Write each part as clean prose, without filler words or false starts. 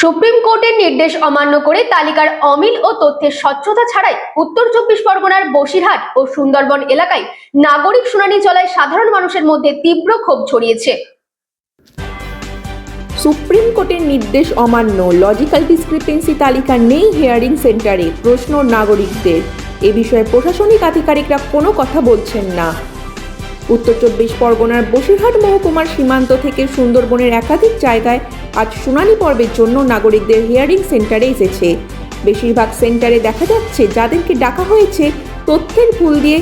Supreme কোর্টের নির্দেশ অমান্য করে তালিকার অমিল ও তথ্যের স্বচ্ছতা ছাড়াই উত্তর চব্বিশ পরগনার বসিরহাট ও সুন্দরবন এলাকায় নাগরিক শুনানি চলায় সাধারণ মানুষের মধ্যে তীব্র ক্ষোভ ছড়িয়েছে। সুপ্রিম কোর্টের নির্দেশ অমান্য, লজিক্যাল ডিসক্রিপেন্সি তালিকা নেই হিয়ারিং সেন্টারে, প্রশ্ন নাগরিকদের। এ বিষয়ে প্রশাসনিক আধিকারিকরা কোনো কথা বলছেন না। উত্তর চব্বিশ পরগনার বসিরহাট মহকুমার সীমান্ত থেকে সুন্দরবনের একাধিক জায়গায় আজ শুনানি পর্বের জন্য নাগরিকদের হিয়ারিং সেন্টারে এসেছে। বেশিরভাগ সেন্টারে দেখা যাচ্ছে যাদেরকে ডাকা হয়েছে তথ্যের ভুল দিয়ে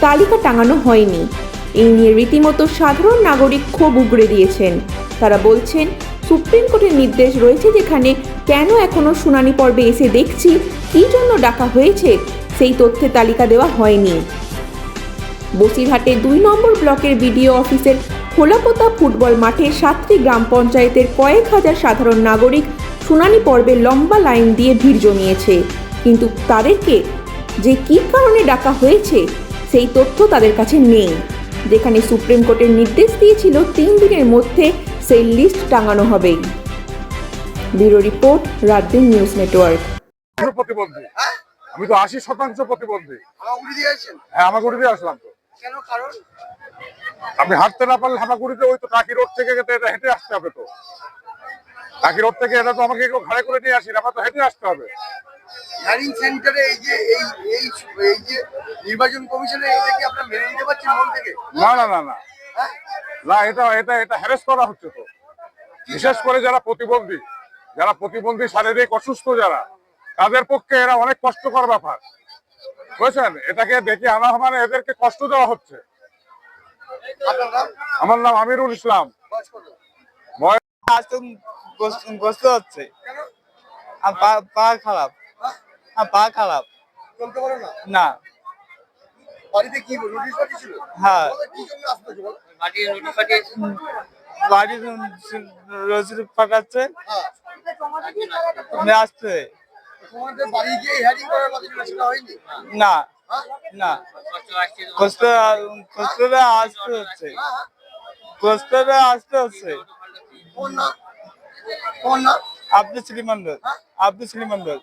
তালিকা টাঙানো হয়নি। এই নিয়ে রীতিমতো সাধারণ নাগরিক ক্ষোভ উগরে দিয়েছেন। তারা বলছেন, সুপ্রিম কোর্টের নির্দেশ রয়েছে যেখানে কেন এখনো শুনানি পর্বে এসে দেখছি কী জন্য ডাকা হয়েছে সেই তথ্যের তালিকা দেওয়া হয়নি। বসিরহাটের 2 নম্বর ব্লকের বিডিও অফিসের খোলাপোতা ফুটবল মাঠে 7টি গ্রাম পঞ্চায়েতের কয়েক হাজার সাধারণ নাগরিক শুনানি পর্বে লম্বা লাইন দিয়ে ভিড় জমিয়েছে, কিন্তু তাদেরকে যে কী কারণে ডাকা হয়েছে সেই তথ্য তাদের কাছে নেই, যেখানে সুপ্রিম কোর্টের নির্দেশ দিয়েছিল 3 দিনের মধ্যে সেই লিস্ট টাঙানো হবে। Bureau report, রাতদিন news network. প্রতিবন্ধী আমি তো 80% প্রতিবন্ধী। হ্যাঁ, হামাগুড়ি দিয়ে আসলাম। তো কেন? কারণ আমি হাঁটতে না পারলে হামাগুড়িতে ওই তো টাকি রোড থেকে এটা হেঁটে আসতে হবে। তো টাকি রোড থেকে এটা তো আমাকে কেউ ঘাড়ে করে নিয়ে আসি না, আমার তো হেঁটে আসতে হবে। হিয়ারিং সেন্টারে এই যে এই যে নির্বাচন কমিশনে এটা কি আপনারা মেনে নিতে পারছেন মন থেকে? না না না না হ্যাঁ? না, এটা এটা এটা হ্যারাস করা হচ্ছে। তো বিশেষ করে যারা প্রতিবন্ধী শারীরিক অসুস্থ যারা, তাদের পক্ষে এরা অনেক কষ্টকর ব্যাপার, বুঝছেন? এটাকে দেখে আনা মানে এদেরকে কষ্ট দেওয়া হচ্ছে। আপনার নাম? আমার নাম আমিরুল ইসলাম। বয়স কত? কষ্ট হচ্ছে, কেন? পা খারাপ, পা খারাপ। চলতে পারো না? না, বাড়িতে কি নোটিশ পাঠিয়েছিল? হ্যাঁ, কি জন্য আসতে বলো? বাড়ি রসিদ পাঠাচ্ছে, হ্যাঁ, আসছে। তোমাদের বাড়ি গিয়ে হিয়ারিং করার কথা ছিল, সেটা হয়নি? না হ্যাঁ? না, কষ্টটা আসতে হচ্ছে, কষ্টটা আসতে হচ্ছে। কোন না? কোন না? আব্দুল শ্রীমন্ডল, আব্দুল শ্রীমন্ডল।